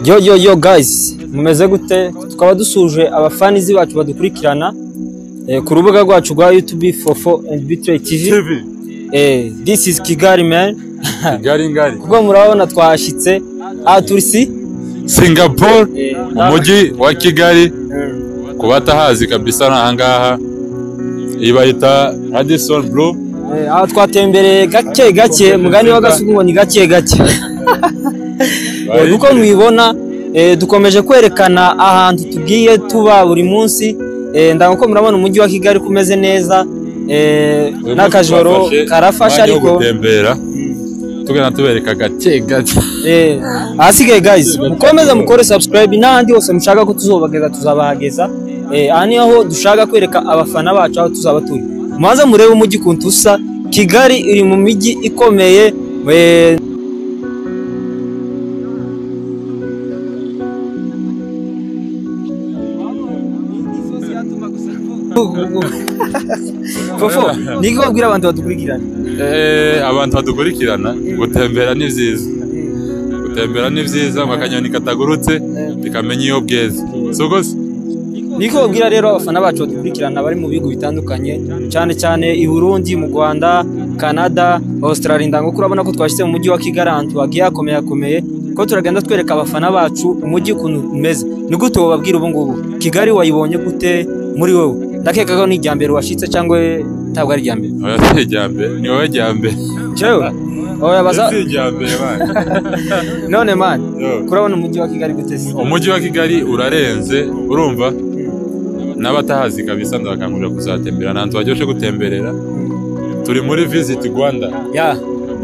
Yo guys, mumeze gute? Tukaba dusuje abafanizi bacu badukurikirana ku rubuga rwacu rwa YouTube Fofo and Betray TV. This is Kigali man. Kigali. Kuko murabona twashitse turisi Singapore, umujyi wa Kigali. Kubatahazi kabisa nahangaha. Ibayita Radisson Blu. Aho twatembereye gake mugani w'agasugu ni gake. Uko mwibona dukomeje kwerekana ahantu tugiye tuba buri munsi. Ndako murabona umujyi wa Kigali kumeze neza. Nakajoro karafasha ariko gutembera. Tugana tubereka gake. Asigaye guys, mukomeze mukore subscribe n'andi hose mushaka ko tuzobageza tuzabahageza. Ani aho dushaka kwereka abafana bacu aho tuzaba turi. Mubanza murebe umujyi kuntu usa. Kigali iri mu mijyi ikomeye. Fofo, niko babwira abantu badukurikirana. Abantu badukurikirana gutembera ni vyiza. Gutembera ni vyiza makanyoni katagurutse bikamenya iyo bweze. Sogose niko babwira rero abafana bacu badukurikirana bari mu bigo bitandukanye cyane i Burundi, mu Rwanda, Canada, Australia. Ndango kurabona ko twashyize mu mujyi wa Kigali ahantu bagiye akomeye ko turagenda twereka abafana bacu umujyi kuntu umeze. Ni gute bababwira ubu ngubu Kigali wayibonye gute muri wowe? Ndakeka ko ni ijyambere washitse cyangwa ntabwo ari ijyambere. Oya si ijyambere, ni wowe ijyambere. Jewe oya baza si ijyambere man. None man, kurabona umujyi wa Kigali gute? Umujyi wa Kigali urarenze, urumva? N'abatahazi kabisa ndabakangurira kuzatembera nantu baryoshe gutemberera. Turi muri Visit Rwanda. Yeah.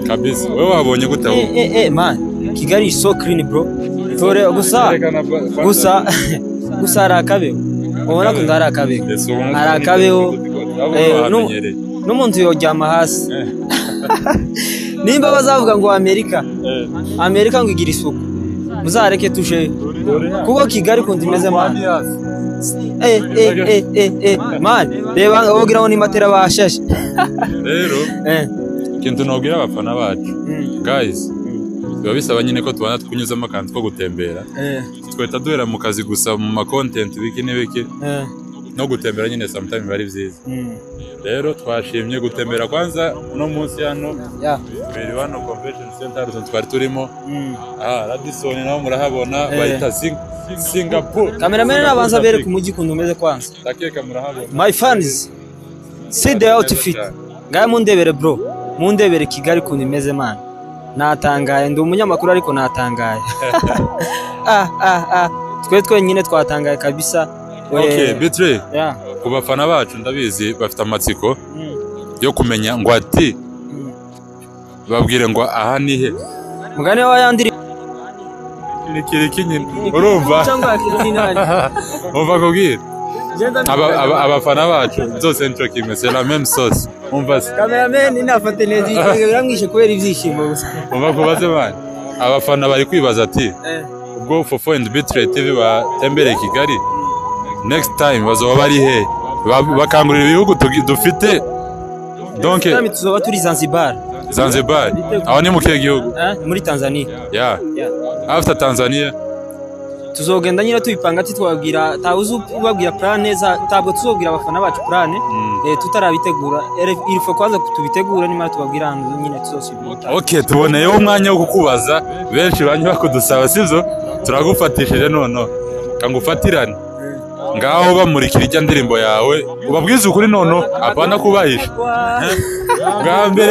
Kabisa. Wewe wabonye gute aho? Man, Kigali is so clean bro. Tore gusa arakabe. Ubona ko ndarakabe. Arakabeho. N'umuntu yojyama hasi. Nimba bazavuga ngo Amerika ngo igira isuku. Muzareke tuje. Kuko Kigali kundi imeze man. Man, reba wogira ni matera bashashe. Rero kintu nobwira abafana bacu. Guys, biba bisaba nyine ko tubana tukunyuzamo akantu ko gutembera. Tweta duhera mu kazi gusa mu ma content biki n'ibiki. No gutembera nyine sometimes bari vyiza. Rero twashimye gutembera kwanza no munsi hano. Beri hano convention center twari turimo. Radisson naho murahabona bayita Singapore. Cameraman nabanza bere ku mujyi kuntu umeze kwanza. Takeka murahabona. My fans, see the outfit. Ngaye mundebere bro. Mundebere Kigali kuntu imeze man. Natangaye ndi umunyamakuru ariko natangaye. Twe nyine twatangaye kabisa. Okay, Betray. Ku bafana bacu ndabizi bafite amatsiko yo kumenya ngo ati babwire ngo aha ni he. Mugane wa yandiri kiriki nyine urumva umva kubwira abafana bacu zose ntyo kimwe c'est la même sauce umva se cameraman inafate neza biramwishe kubera ibyishimo gusa umva kubaze bana abafana bari kwibaza ati ubwo Fofo and Betray TV batembereye Kigali next time bazoba bari he bakangurira ibihugu dufite donc tuzoba turi Zanzibar aho ni mu kihe gihugu muri Tanzania after Tanzania tuzogenda nyine tubipanga ati twabwira tawuzu ubabwira plan neza tabwo tuzobwira abafana bacu plan tutarabitegura ilifo kwanza kutubitegura nimara tubabwira nyine tuzosubira. Okay, tuboneyeho umwanya wo kukubaza benshi banywa kudusaba sivyo turagufatishije nono kangufatirane ngaho bamurikira ijya ndirimbo yawe ubabwiza ukuri nono apana kubahisha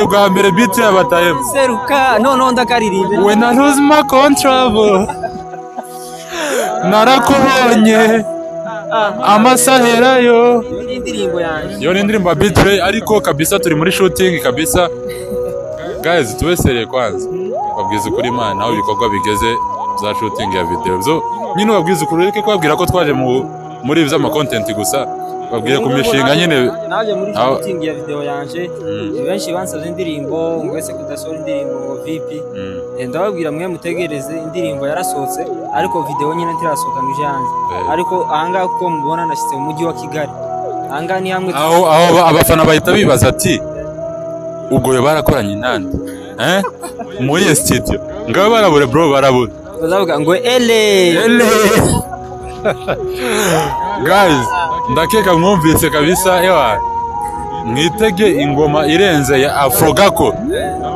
bwa mbere beat yabatayemo seruka nono ndakaririmbe when I lose my control narakubonye amasahera yo indirimbo yanjye yo ni indirimbo Betray ariko kabisa turi muri shooting kabisa. Guys, tubesereye kwanza babwiza ukuri man aho ibikorwa bigeze za shooting ya video zo nyine babwiza ukuri reke kwabwira ko twaje muri ivyo ama content gusa babwire ku mishinga nyine naje muri shooting ya video yanje benshi bansabye indirimbo ngwese kudasora indirimbo ngo vipi ndababwira mwe mutegereze indirimbo yarasohotse ariko video nyine ntirasohoka ngo ijanje ariko ahanga ko mubona nashitse mu mujyi wa Kigali ahanga ni hamwe aho abafana bahita bibaza ati ubwo barakoranye nande muri studio ngabo barabure bro barabure bazavuga ngo ele guys ndakeka mwumvise kabisa ewa mwitege ingoma irenze ya Afrogako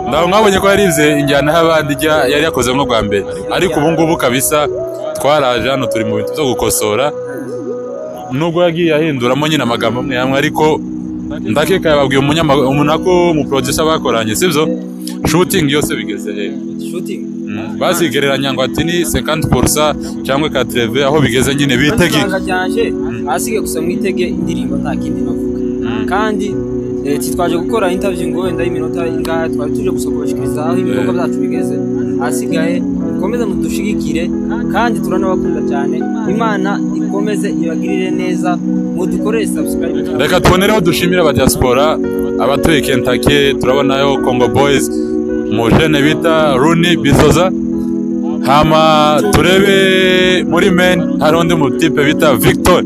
ndaho mwabonye ko yarize injyana y'abandi yari yakoze nko bwa mbere ariko ubu ngubu kabisa twaraje hano turi mu bintu byo gukosora nubwo yagiye ahinduramo nyine amagambo amwe yamwe ariko ndakeka yababwiye umunako mu producer bakoranye sivyo shooting yose bigeze he shooting basigereranya ngo ati ni 50% cyangwa 80 aho bigeze nyine bitege asige gusa mwitege indirimbo nta kindi navuga kandi titwaje gukora interview ngo wenda iminota ingahe twari tuje gusokobashikiriza aho ibikorwa byacu bigeze asigaye ikomeze mudushigikire kandi turanabakunda cyane Imana ikomeze ibagirire neza mudukorere subscribe reka tubonereho dushimira aba diaspora abatuye Kentucky turabonayo Congo Boys mujene bita Rooney Bizoza hama turebe muri men hari undi mutipe bita Victor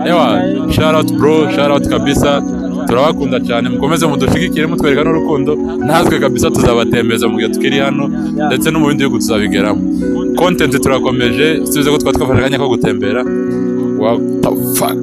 ewa shout out bro shout out kabisa turabakunda cyane mukomeze mudushigikire mutwereka n'urukundo natwe kabisa tuzabatembeza mu gihe tukiri hano ndetse no mu bindi bihugu tuzabigeramo content turakomeje sibize ko twafashe akanya ko gutembera what the fuck